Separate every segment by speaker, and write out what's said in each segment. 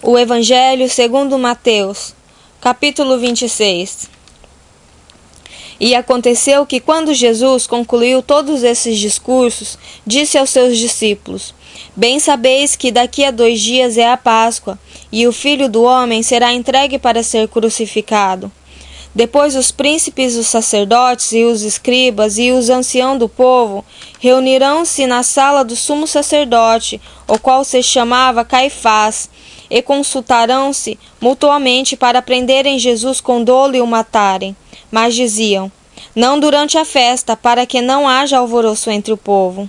Speaker 1: O Evangelho segundo Mateus, capítulo 26. E aconteceu que quando Jesus concluiu todos esses discursos, disse aos seus discípulos: Bem sabeis que daqui a 2 dias é a Páscoa, e o Filho do Homem será entregue para ser crucificado. Depois os príncipes, os sacerdotes e os escribas e os anciãos do povo reunirão-se na sala do sumo sacerdote, o qual se chamava Caifás, e consultarão-se mutuamente para prenderem Jesus com dolo e o matarem. Mas diziam: não durante a festa, para que não haja alvoroço entre o povo.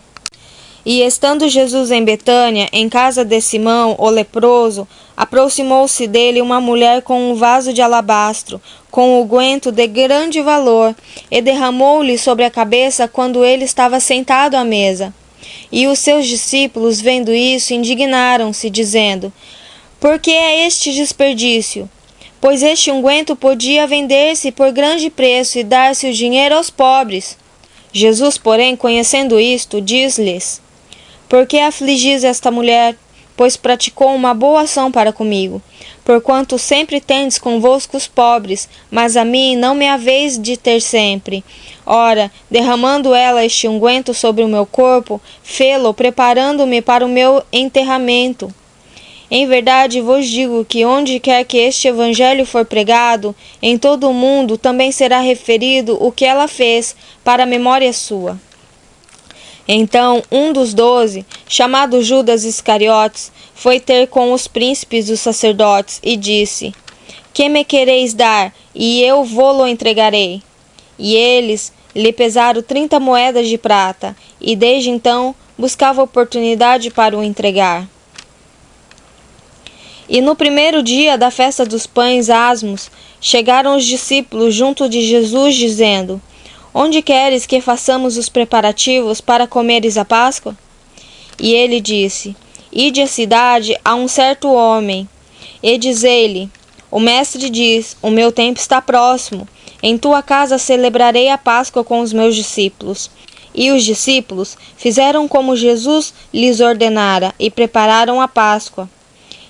Speaker 1: E estando Jesus em Betânia, em casa de Simão, o leproso, aproximou-se dele uma mulher com um vaso de alabastro, com unguento de grande valor, e derramou-lhe sobre a cabeça quando ele estava sentado à mesa. E os seus discípulos, vendo isso, indignaram-se, dizendo: por que é este desperdício? Pois este unguento podia vender-se por grande preço e dar-se o dinheiro aos pobres. Jesus, porém, conhecendo isto, diz-lhes: por que afligis esta mulher? Pois praticou uma boa ação para comigo. Porquanto sempre tendes convosco os pobres, mas a mim não me haveis de ter sempre. Ora, derramando ela este unguento sobre o meu corpo, fê-lo preparando-me para o meu enterramento. Em verdade vos digo que onde quer que este evangelho for pregado, em todo o mundo também será referido o que ela fez, para a memória sua. Então um dos 12, chamado Judas Iscariotes, foi ter com os príncipes dos sacerdotes e disse: que me quereis dar, e eu vô-lo entregarei? E eles lhe pesaram 30 moedas de prata, e desde então buscava oportunidade para o entregar. E no primeiro dia da festa dos pães asmos, chegaram os discípulos junto de Jesus, dizendo: onde queres que façamos os preparativos para comeres a Páscoa? E ele disse: ide à cidade a um certo homem, e dizei-lhe: o mestre diz, o meu tempo está próximo, em tua casa celebrarei a Páscoa com os meus discípulos. E os discípulos fizeram como Jesus lhes ordenara, e prepararam a Páscoa.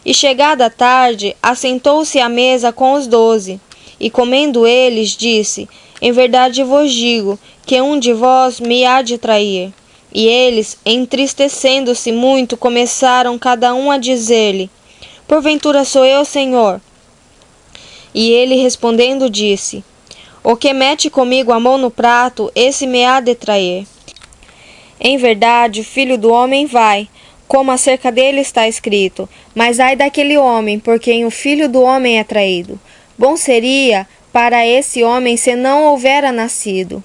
Speaker 1: E chegada a tarde, assentou-se à mesa com os 12, e comendo eles, disse: em verdade vos digo, que um de vós me há de trair. E eles, entristecendo-se muito, começaram cada um a dizer-lhe: porventura sou eu, Senhor? E ele respondendo disse: o que mete comigo a mão no prato, esse me há de trair. Em verdade, o Filho do Homem vai, como acerca dele está escrito, mas ai daquele homem, por quem o Filho do Homem é traído. Bom seria para esse homem se não houvera nascido.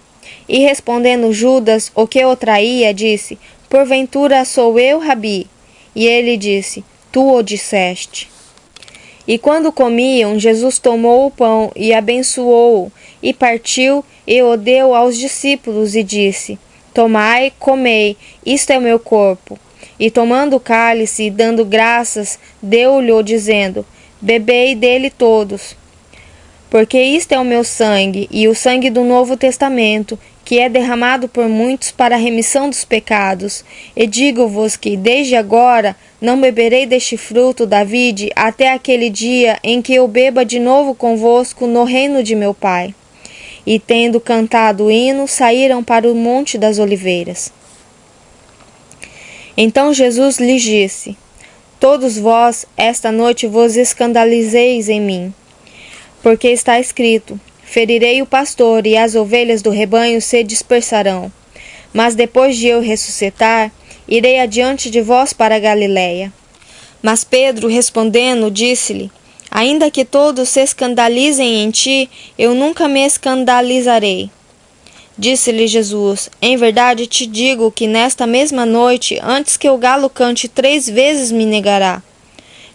Speaker 1: E respondendo Judas, o que o traía, disse: porventura sou eu, Rabi? E ele disse: tu o disseste. E quando comiam, Jesus tomou o pão e abençoou-o, e partiu e o deu aos discípulos, e disse: tomai, comei, isto é o meu corpo. E tomando o cálice e dando graças, deu-lhe, dizendo: bebei dele todos, porque isto é o meu sangue, e o sangue do Novo Testamento, que é derramado por muitos para a remissão dos pecados. E digo-vos que, desde agora, não beberei deste fruto da vide, até aquele dia em que eu beba de novo convosco no reino de meu Pai. E tendo cantado o hino, saíram para o Monte das Oliveiras. Então Jesus lhes disse: todos vós esta noite vos escandalizeis em mim, porque está escrito: ferirei o pastor e as ovelhas do rebanho se dispersarão. Mas depois de eu ressuscitar, irei adiante de vós para a Galiléia. Mas Pedro, respondendo, disse-lhe: ainda que todos se escandalizem em ti, eu nunca me escandalizarei. Disse-lhe Jesus: em verdade te digo que nesta mesma noite, antes que o galo cante 3 vezes, me negará.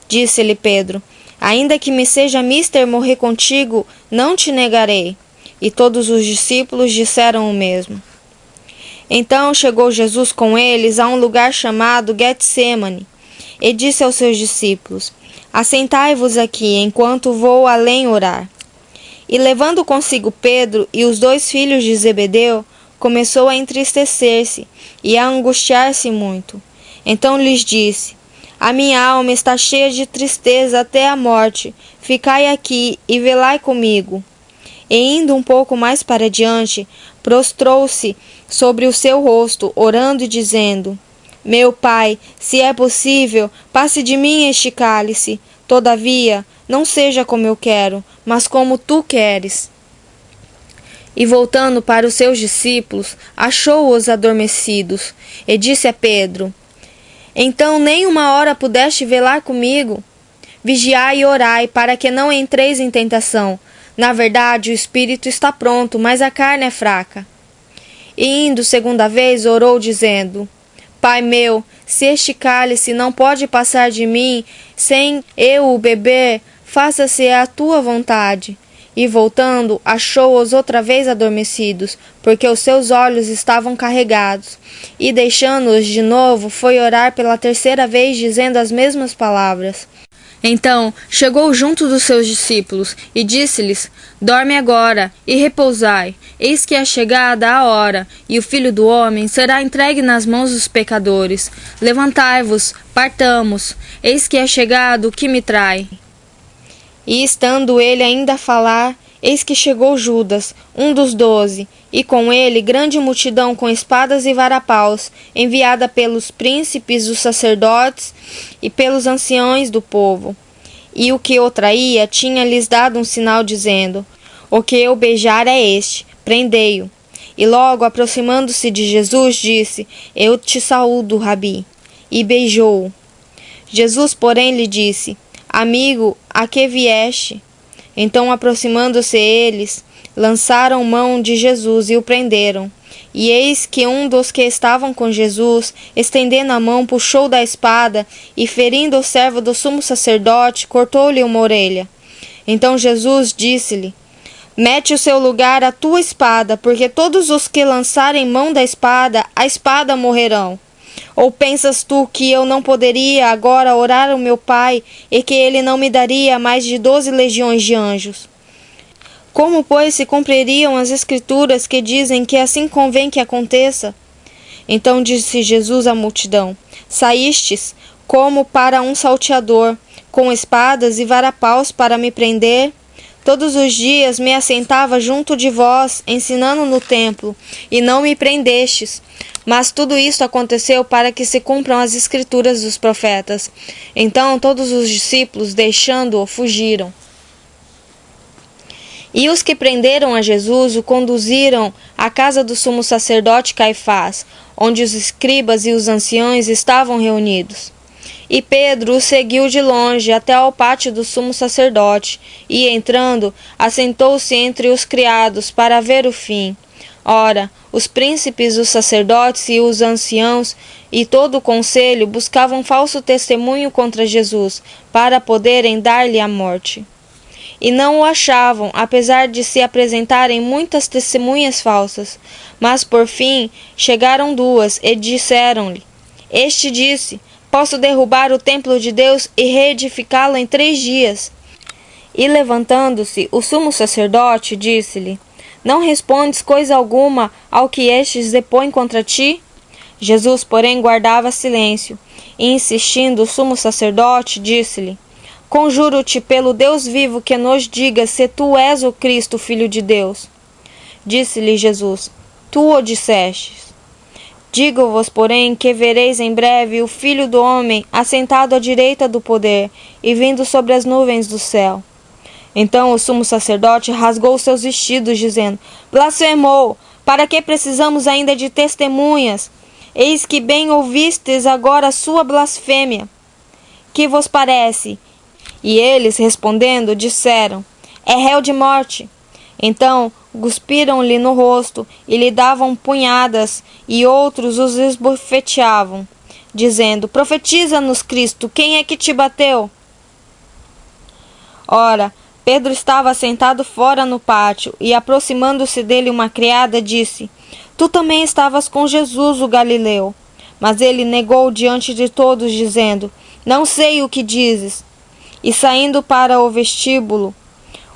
Speaker 1: Disse-lhe Pedro: ainda que me seja mister morrer contigo, não te negarei. E todos os discípulos disseram o mesmo. Então chegou Jesus com eles a um lugar chamado Getsêmani, e disse aos seus discípulos: assentai-vos aqui, enquanto vou além orar. E levando consigo Pedro e os 2 filhos de Zebedeu, começou a entristecer-se e a angustiar-se muito. Então lhes disse: A minha alma está cheia de tristeza até a morte. Ficai aqui e velai comigo. E indo um pouco mais para diante, prostrou-se sobre o seu rosto, orando e dizendo: Meu Pai, se é possível, passe de mim este cálice. Todavia, não seja como eu quero, mas como tu queres. E voltando para os seus discípulos, achou-os adormecidos, e disse a Pedro: Então nem uma hora pudeste velar comigo? Vigiai e orai, para que não entreis em tentação. Na verdade, o espírito está pronto, mas a carne é fraca. E indo segunda vez, orou, dizendo: Pai meu, se este cálice não pode passar de mim, sem eu o beber, faça-se a tua vontade. E voltando, achou-os outra vez adormecidos, porque os seus olhos estavam carregados. E deixando-os de novo, foi orar pela terceira vez, dizendo as mesmas palavras. Então chegou junto dos seus discípulos e disse-lhes: Dorme agora e repousai. Eis que é chegada a hora, e o Filho do Homem será entregue nas mãos dos pecadores. Levantai-vos, partamos. Eis que é chegado o que me trai. E estando ele ainda a falar, eis que chegou Judas, um dos 12, e com ele grande multidão com espadas e varapaus, enviada pelos príncipes dos sacerdotes e pelos anciões do povo. E o que o traía tinha-lhes dado um sinal, dizendo: O que eu beijar é este, prendei-o. E logo, aproximando-se de Jesus, disse: Eu te saúdo, Rabi. E beijou-o. Jesus, porém, lhe disse: Amigo, a que vieste? Então, aproximando-se eles, lançaram mão de Jesus e o prenderam. E eis que um dos que estavam com Jesus, estendendo a mão, puxou da espada e, ferindo o servo do sumo sacerdote, cortou-lhe uma orelha. Então Jesus disse-lhe: Mete o seu lugar a tua espada, porque todos os que lançarem mão da espada, a espada morrerão. Ou pensas tu que eu não poderia agora orar ao meu Pai, e que ele não me daria mais de 12 legiões de anjos? Como, pois, se cumpririam as Escrituras que dizem que assim convém que aconteça? Então disse Jesus à multidão: Saístes como para um salteador, com espadas e varapaus para me prender? Todos os dias me assentava junto de vós, ensinando no templo, e não me prendestes. Mas tudo isto aconteceu para que se cumpram as Escrituras dos profetas. Então todos os discípulos, deixando-o, fugiram. E os que prenderam a Jesus o conduziram à casa do sumo sacerdote Caifás, onde os escribas e os anciões estavam reunidos. E Pedro o seguiu de longe até ao pátio do sumo sacerdote, e, entrando, assentou-se entre os criados para ver o fim. Ora, os príncipes, os sacerdotes e os anciãos e todo o conselho buscavam falso testemunho contra Jesus, para poderem dar-lhe a morte. E não o achavam, apesar de se apresentarem muitas testemunhas falsas. Mas por fim chegaram duas e disseram-lhe: Este disse: Posso derrubar o templo de Deus e reedificá-lo em 3 dias. E levantando-se, o sumo sacerdote disse-lhe: Não respondes coisa alguma ao que estes depõem contra ti? Jesus, porém, guardava silêncio. E insistindo o sumo sacerdote, disse-lhe: Conjuro-te pelo Deus vivo que nos digas se tu és o Cristo, Filho de Deus. Disse-lhe Jesus: Tu o dissestes. Digo-vos, porém, que vereis em breve o Filho do Homem assentado à direita do poder e vindo sobre as nuvens do céu. Então o sumo sacerdote rasgou seus vestidos, dizendo: Blasfemou! Para que precisamos ainda de testemunhas? Eis que bem ouvistes agora a sua blasfêmia. Que vos parece? E eles, respondendo, disseram: É réu de morte. Então cuspiram-lhe no rosto e lhe davam punhadas, e outros os esbofeteavam, dizendo: Profetiza-nos, Cristo, quem é que te bateu? Ora, Pedro estava sentado fora no pátio, e aproximando-se dele uma criada, disse: Tu também estavas com Jesus, o Galileu. Mas ele negou diante de todos, dizendo: Não sei o que dizes. E saindo para o vestíbulo,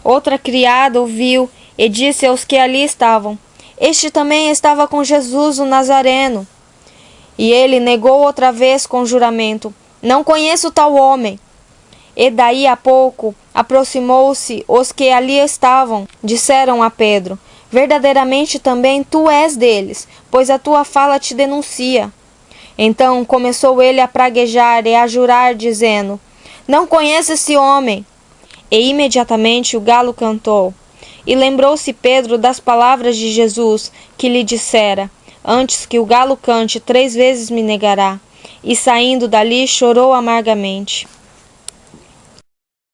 Speaker 1: outra criada o viu e disse aos que ali estavam: Este também estava com Jesus, o Nazareno. E ele negou outra vez com juramento: Não conheço tal homem. E daí a pouco aproximou-se os que ali estavam, disseram a Pedro: verdadeiramente também tu és deles, pois a tua fala te denuncia. Então começou ele a praguejar e a jurar, dizendo: não conheço esse homem. E imediatamente o galo cantou. E lembrou-se Pedro das palavras de Jesus, que lhe dissera: antes que o galo cante 3 vezes me negará. E saindo dali chorou amargamente.